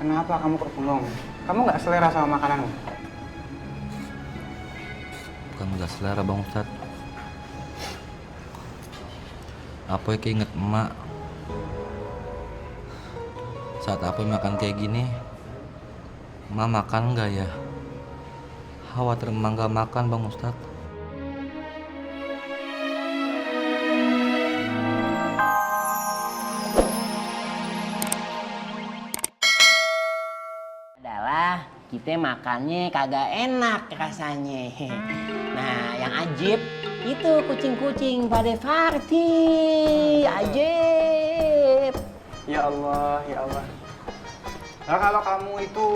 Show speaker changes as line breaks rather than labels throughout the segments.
Kenapa kamu kok bengong? Kamu nggak selera sama makananmu?
Bukan nggak selera Bang Ustad. Apoy keinget emak. Saat Apoy makan kayak gini, emak makan nggak ya? Khawatir emak nggak makan Bang Ustad.
Adalah kita makannya kagak enak rasanya. Nah, yang ajib itu kucing-kucing pada party. Ajib.
Ya Allah, ya Allah. Nah, kalau kamu itu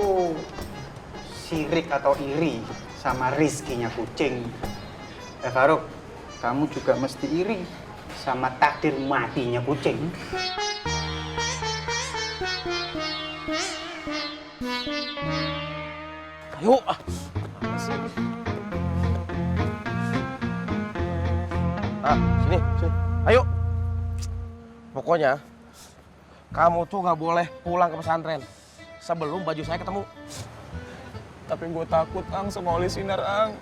sirik atau iri sama rizkinya kucing, Faruk, kamu juga mesti iri sama takdir matinya kucing.
Ayo, sini. Ayo. Pokoknya, kamu tuh nggak boleh pulang ke pesantren sebelum baju saya ketemu.
Tapi gue takut, Ang, sama Wali Sinar, Ang.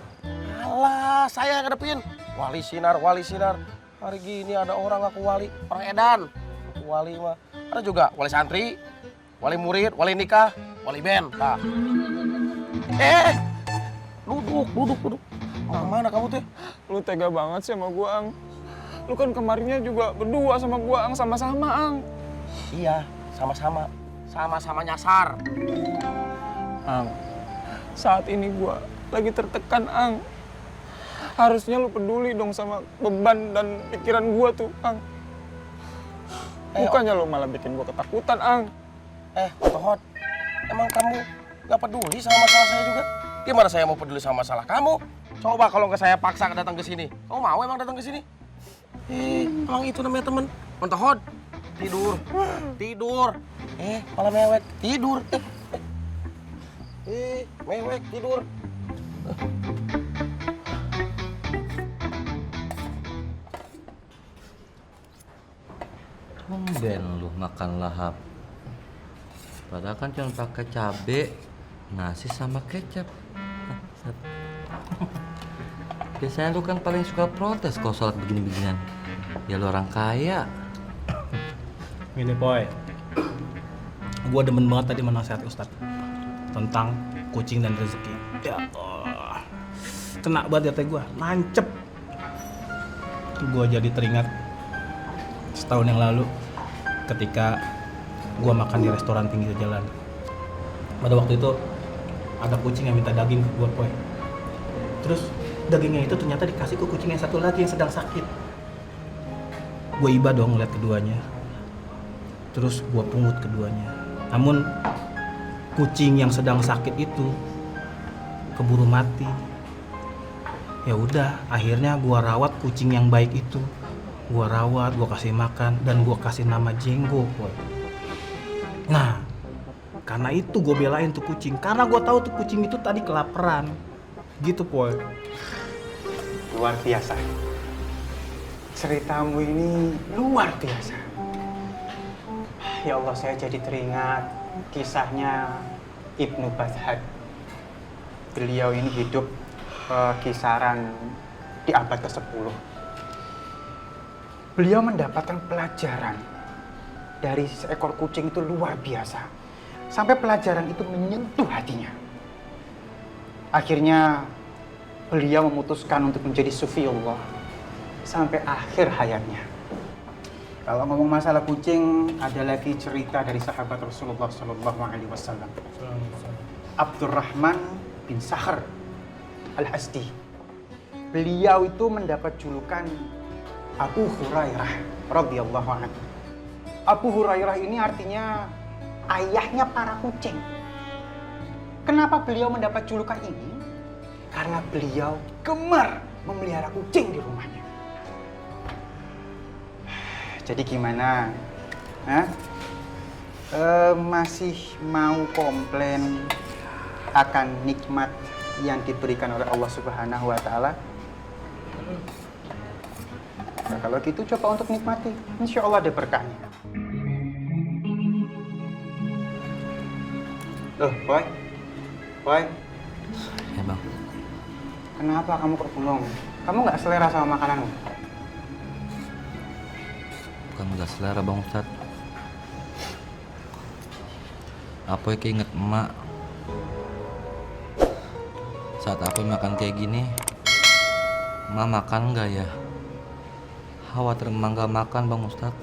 Alah, saya yang ngadepin. Wali Sinar, Wali Sinar. Hari gini ada orang ngaku wali, orang edan. Wali mah. Ada juga wali santri, wali murid, wali nikah, wali band. Nah. Duduk. Mana kamu teh?
Lu tega banget sih sama gue, Ang. Lu kan kemarinnya juga berdua sama gue, Ang. Sama-sama, Ang.
Iya, sama-sama. Sama-sama nyasar.
Ang, saat ini gue lagi tertekan, Ang. Harusnya lu peduli dong sama beban dan pikiran gue tuh, Ang. Bukannya lu malah bikin gue ketakutan, Ang.
Tohot, emang kamu gak peduli sama masalah saya juga? Gimana saya mau peduli sama masalah kamu? Coba kalau nggak saya paksa datang ke sini. Kamu mau emang datang ke sini? Emang itu namanya temen. Tohot, tidur. Malah mewek, tidur. Mewek, tidur.
Tumben lu makan lahap. Padahal kan cuma pakai cabe, nasi sama kecap. Biasanya lu kan paling suka protes kalau sholat begini-beginian. Ya lu orang kaya.
Gini Poy, gue demen banget tadi menasihati Ustadz tentang kucing dan rezeki. Ya Allah, kena banget hati gue, nancep. Gue jadi teringat setahun yang lalu ketika gue makan di restoran pinggir jalan. Pada waktu itu ada kucing yang minta daging buat Poy. Terus dagingnya itu ternyata dikasih ke kucing yang satu lagi yang sedang sakit. Gue iba dong ngeliat keduanya. Terus gue pungut keduanya. Namun kucing yang sedang sakit itu keburu mati. Ya udah, akhirnya gue rawat kucing yang baik itu. Gue rawat, gue kasih makan, dan gue kasih nama Jenggo, Poy. Nah, karena itu gue belain tuh kucing. Karena gue tahu tuh kucing itu tadi kelaparan. Gitu, Poy.
Luar biasa. Ceritamu ini luar biasa. Ya Allah, saya jadi teringat kisahnya Ibnu Bathad. Beliau ini hidup kisaran di abad ke-10. Beliau mendapatkan pelajaran dari seekor kucing itu luar biasa. Sampai pelajaran itu menyentuh hatinya. Akhirnya beliau memutuskan untuk menjadi sufiullah sampai akhir hayatnya. Kalau ngomong masalah kucing, ada lagi cerita dari sahabat Rasulullah SAW. Abdurrahman bin Sakhr Al-Asdi. Beliau itu mendapat julukan Abu Hurairah radhiyallahu anhu. Abu Hurairah ini artinya ayahnya para kucing. Kenapa beliau mendapat julukan ini? Karena beliau gemar memelihara kucing di rumahnya. Jadi gimana? Masih mau komplain akan nikmat yang diberikan oleh Allah Subhanahu wa Ta'ala? Nah, kalau gitu coba untuk nikmati. Insya Allah ada berkahnya. Loh, Boy? Boy,
Ya bang.
kenapa kamu kok bengong? Kamu nggak selera sama makananmu?
Bukan udah selera bang Ustad. Apoy keinget emak. Saat Apoy makan kayak gini, emak makan nggak ya? Khawatir emak nggak makan bang Ustad.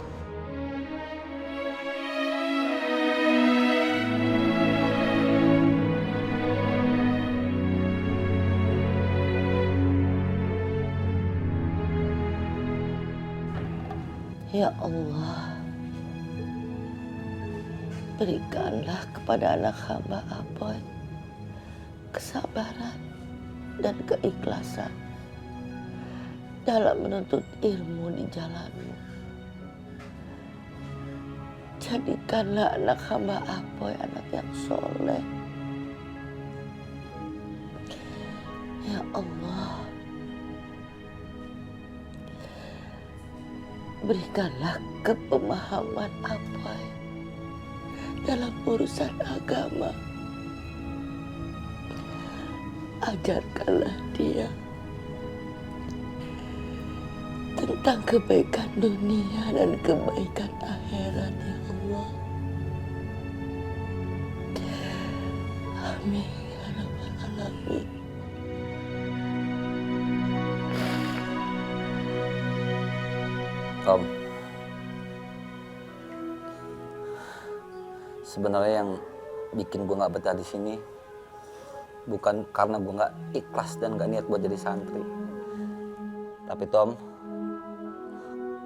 Ya Allah, berikanlah kepada anak hamba Apoy kesabaran dan keikhlasan dalam menuntut ilmu di jalan-Mu. Jadikanlah anak hamba Apoy anak yang soleh. Ya Allah, berikanlah kepemahaman Apoy dalam urusan agama. Ajarkanlah dia tentang kebaikan dunia dan kebaikan akhirat, ya Allah. Amin ya rabbal alamin.
Om, sebenarnya yang bikin gue nggak betah di sini bukan karena gue nggak ikhlas dan nggak niat buat jadi santri, tapi Tom,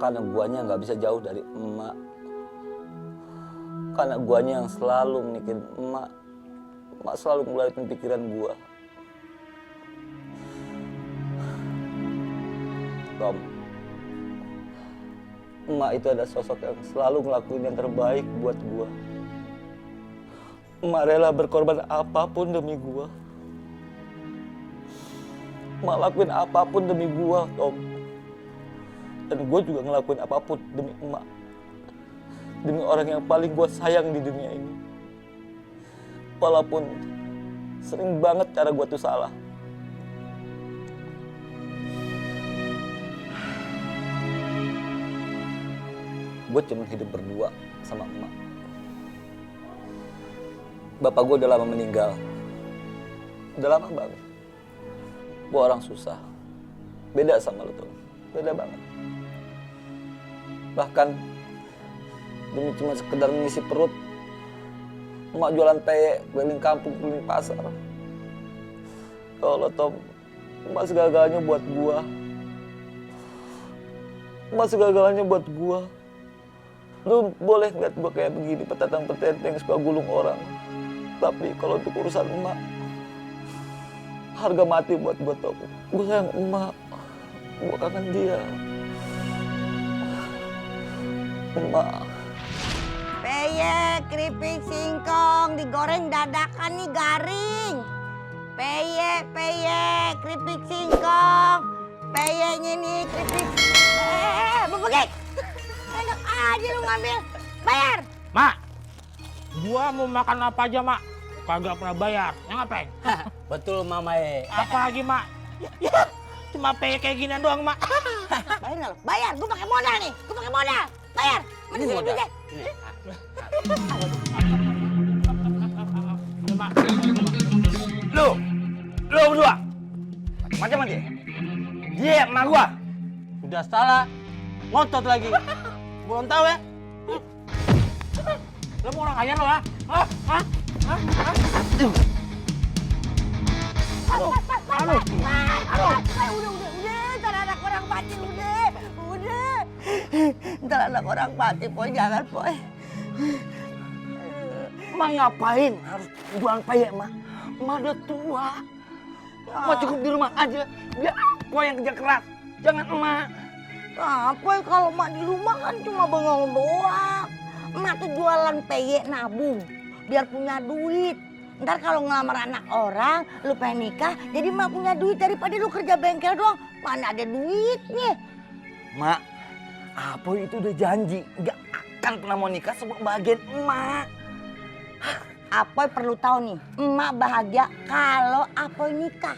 karena guanya nggak bisa jauh dari emak, karena guanya yang selalu mikirin emak selalu ngeliatin pikiran gua. Tom, emak itu ada sosok yang selalu ngelakuin yang terbaik buat gua. Emak rela berkorban apapun demi gua. Emak lakuin apapun demi gua, Tom. Dan gua juga ngelakuin apapun demi emak. Demi orang yang paling gua sayang di dunia ini. Walaupun sering banget cara gua tuh salah. Gue cuma hidup berdua sama emak. Bapak gue udah lama meninggal. Udah lama banget. Gue orang susah. Beda sama lo tuh. Beda banget. Bahkan demi cuma sekedar ngisi perut, emak jualan peye, keliling kampung, keliling pasar. Kalau Tom, emak segala-galanya buat gue. Emak segala-galanya buat gue. Lu boleh ngeliat gue kayak begini, petetang-peteteng, suka gulung orang. Tapi kalau untuk urusan emak, harga mati buat gue, Tom. Gue sayang emak, gue kangen dia. Emak.
Peye, keripik singkong, digoreng dadakan nih garing. Peye, keripik singkong. Peyenya nih keripik. Bebegek. Enak aja lu ngambil. Bayar.
Mak, gua mau makan apa aja, Mak. Kagak pernah bayar. Yang ngapain?
Betul Mamae.
Apa lagi, Mak? Ya, cuma peye kayak gini doang, Mak.
Bayar nggak lo? Bayar. Gue pakai modal nih. Gue pakai modal. Bayar. Mana sih duitnya?
Lu berdua macam mana dia? Dia emak gua.
Udah salah. Ngotot lagi. Belum tahu ya?
Lo mau orang kaya lo, ha?
Udah, ntar anak orang mati, udah. Ntar anak orang mati, Poy, jangan, Poy.
Emak ngapain harus jualan peye, emak? Emak udah tua. Emak cukup di rumah aja. Biar aku yang kerja keras. Jangan emak.
Apa kalau mak di rumah kan cuma bengong doang. Emak tuh jualan peye nabung biar punya duit. Ntar kalau ngelamar anak orang, lu pengen nikah, jadi mak punya duit daripada lu kerja bengkel doang. Mana ada duitnya?
Mak, Apoy itu udah janji nggak akan pernah mau nikah sebelum bagian emak.
Apoy perlu tahu nih, emak bahagia kalau Apoy nikah.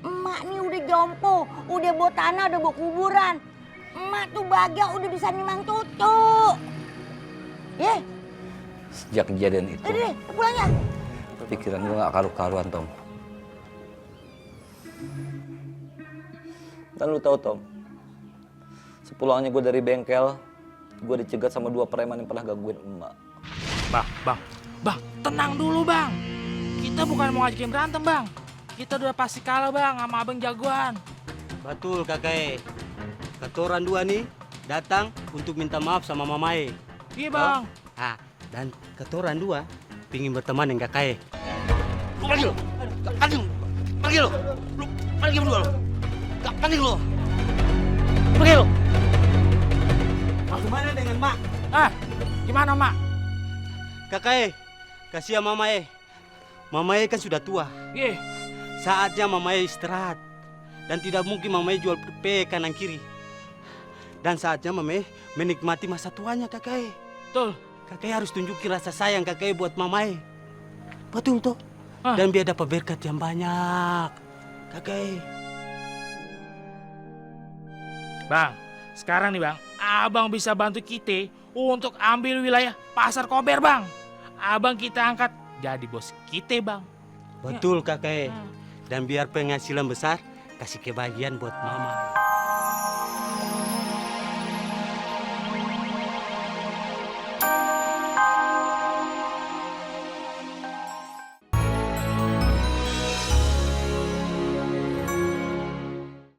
Emak nih udah jompo, udah bawa tanah, udah bawa kuburan. Emak tuh bahagia udah bisa nimang cucu.
Sejak kejadian itu,
Udah deh, pulang ya.
pikiran gue gak karu-karuan, Tom. Dan lu tahu, Tom, sepulangnya gue dari bengkel, gue dicegat sama 2 preman yang pernah gangguin emak.
Bang, tenang dulu bang. Kita bukan mau ngajakin berantem bang. Kita udah pasti kalah bang sama abang jagoan.
Betul kakek. Ketoran 2 nih datang untuk minta maaf sama mamae.
Iya bang.
Ah, dan ketoran 2 pingin berteman dengan kakek. Lu pergi lo. Pergi lo. Lu pergi berdua lo. Pergi lo. Pergi lo. Bagaimana dengan mak?
Gimana mak?
Kakek, kasihan mamae. Mamae kan sudah tua.
Iya.
Saatnya mamae istirahat. Dan tidak mungkin mamae jual pe kanan kiri. Dan saatnya mamae menikmati masa tuanya kakek.
Betul.
Kakek harus tunjukin rasa sayang kakek buat mamae. Betul toh?
Ah.
Dan biar dapat berkat yang banyak. Kakek.
Bang, sekarang nih bang, abang bisa bantu kita untuk ambil wilayah Pasar Kober bang. Abang kita angkat jadi bos kita bang.
Betul kakek. Dan biar penghasilan besar, kasih kebahagiaan buat mama.